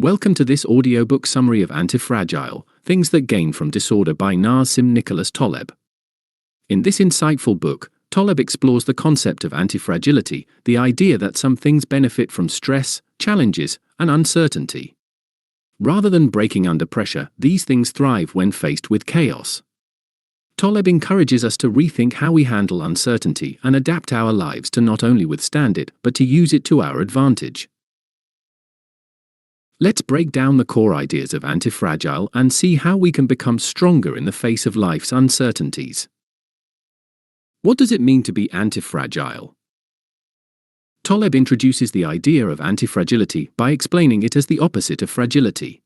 Welcome to this audiobook summary of Antifragile, Things That Gain from Disorder by Nassim Nicholas Taleb. In this insightful book, Taleb explores the concept of antifragility, the idea that some things benefit from stress, challenges, and uncertainty. Rather than breaking under pressure, these things thrive when faced with chaos. Taleb encourages us to rethink how we handle uncertainty and adapt our lives to not only withstand it, but to use it to our advantage. Let's break down the core ideas of Antifragile and see how we can become stronger in the face of life's uncertainties. What does it mean to be antifragile? Taleb introduces the idea of antifragility by explaining it as the opposite of fragility.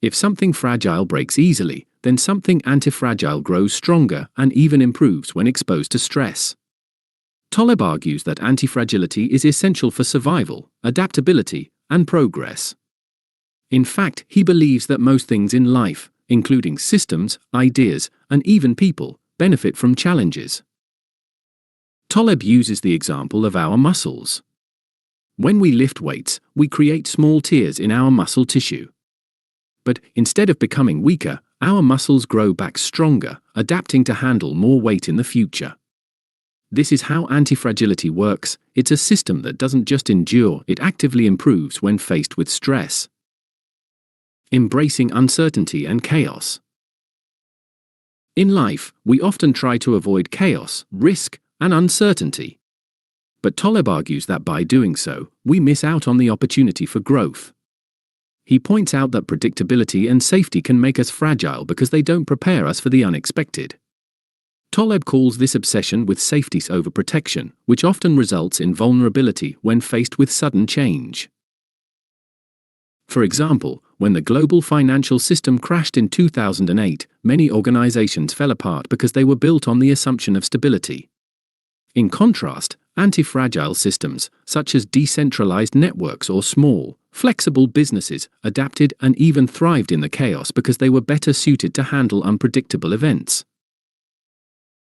If something fragile breaks easily, then something antifragile grows stronger and even improves when exposed to stress. Taleb argues that antifragility is essential for survival, adaptability, and progress. In fact, he believes that most things in life, including systems, ideas, and even people, benefit from challenges. Taleb uses the example of our muscles. When we lift weights, we create small tears in our muscle tissue. But instead of becoming weaker, our muscles grow back stronger, adapting to handle more weight in the future. This is how antifragility works. It's a system that doesn't just endure, it actively improves when faced with stress. Embracing uncertainty and chaos. In life, we often try to avoid chaos, risk, and uncertainty. But Taleb argues that by doing so, we miss out on the opportunity for growth. He points out that predictability and safety can make us fragile because they don't prepare us for the unexpected. Taleb calls this obsession with safety over protection, which often results in vulnerability when faced with sudden change. For example, when the global financial system crashed in 2008, many organizations fell apart because they were built on the assumption of stability. In contrast, antifragile systems, such as decentralized networks or small, flexible businesses, adapted and even thrived in the chaos because they were better suited to handle unpredictable events.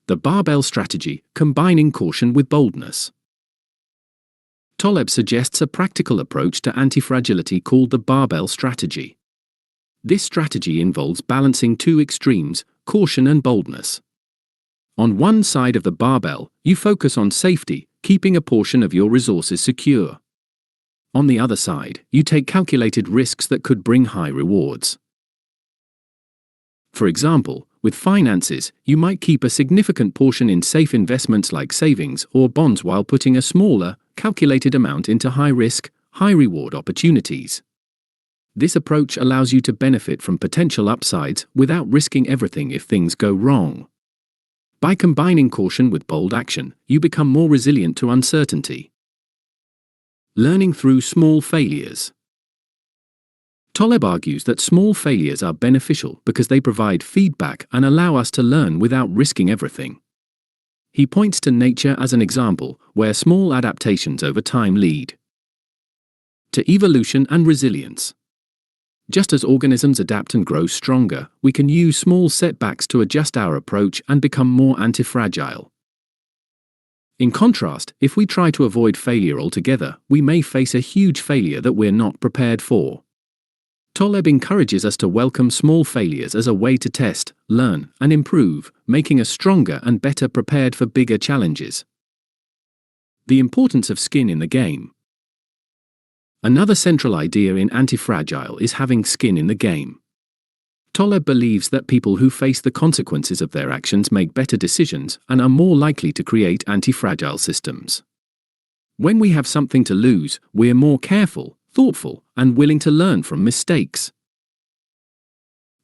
The Barbell strategy, combining caution with boldness. Taleb suggests a practical approach to antifragility called the Barbell strategy. This strategy involves balancing two extremes, caution and boldness. On one side of the barbell, you focus on safety, keeping a portion of your resources secure. On the other side, you take calculated risks that could bring high rewards. For example, with finances, you might keep a significant portion in safe investments like savings or bonds while putting a smaller, calculated amount into high-risk, high-reward opportunities. This approach allows you to benefit from potential upsides without risking everything if things go wrong. By combining caution with bold action, you become more resilient to uncertainty. Learning through small failures. Taleb argues that small failures are beneficial because they provide feedback and allow us to learn without risking everything. He points to nature as an example, where small adaptations over time lead to evolution and resilience. Just as organisms adapt and grow stronger, we can use small setbacks to adjust our approach and become more antifragile. In contrast, if we try to avoid failure altogether, we may face a huge failure that we're not prepared for. Taleb encourages us to welcome small failures as a way to test, learn, and improve, making us stronger and better prepared for bigger challenges. The importance of skin in the game. Another central idea in Antifragile is having skin in the game. Taleb believes that people who face the consequences of their actions make better decisions and are more likely to create antifragile systems. When we have something to lose, we're more careful, thoughtful, and willing to learn from mistakes.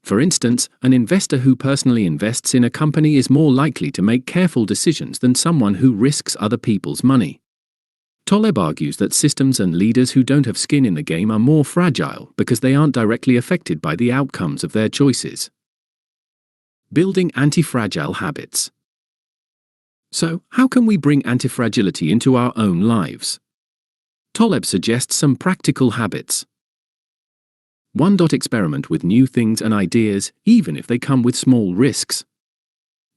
For instance, an investor who personally invests in a company is more likely to make careful decisions than someone who risks other people's money. Taleb argues that systems and leaders who don't have skin in the game are more fragile because they aren't directly affected by the outcomes of their choices. Building antifragile habits. So, how can we bring antifragility into our own lives? Taleb suggests some practical habits. 1. Experiment with new things and ideas, even if they come with small risks.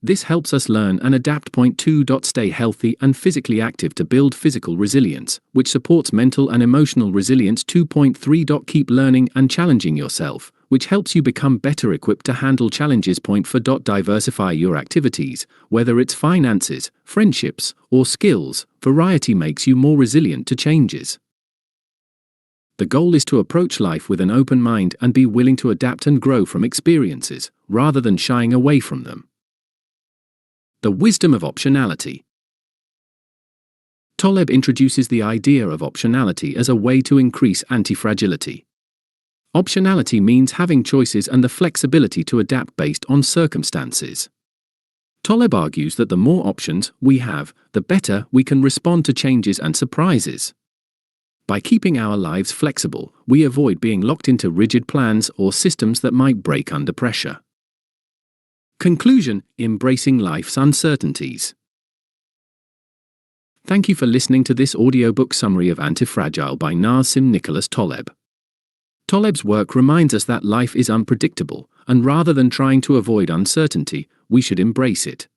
This helps us learn and adapt. Point 2. Stay healthy and physically active to build physical resilience, which supports mental and emotional resilience. 2.3. Keep learning and challenging yourself, which helps you become better equipped to handle challenges. Point 4. Diversify your activities, whether it's finances, friendships, or skills. Variety makes you more resilient to changes. The goal is to approach life with an open mind and be willing to adapt and grow from experiences, rather than shying away from them. The wisdom of optionality. Taleb introduces the idea of optionality as a way to increase antifragility. Optionality means having choices and the flexibility to adapt based on circumstances. Taleb argues that the more options we have, the better we can respond to changes and surprises. By keeping our lives flexible, we avoid being locked into rigid plans or systems that might break under pressure. Conclusion: embracing life's uncertainties. Thank you for listening to this audiobook summary of Antifragile by Nassim Nicholas Taleb. Taleb's work reminds us that life is unpredictable, and rather than trying to avoid uncertainty, we should embrace it.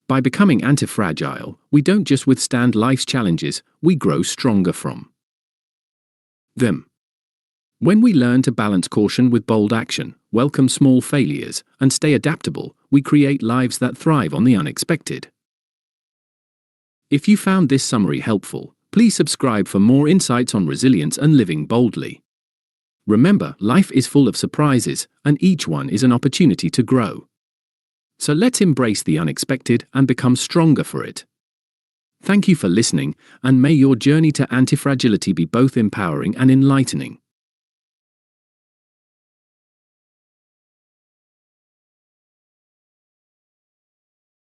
By becoming antifragile, we don't just withstand life's challenges, we grow stronger from them. When we learn to balance caution with bold action, welcome small failures, and stay adaptable, we create lives that thrive on the unexpected. If you found this summary helpful, please subscribe for more insights on resilience and living boldly. Remember, life is full of surprises, and each one is an opportunity to grow. So let's embrace the unexpected and become stronger for it. Thank you for listening, and may your journey to antifragility be both empowering and enlightening.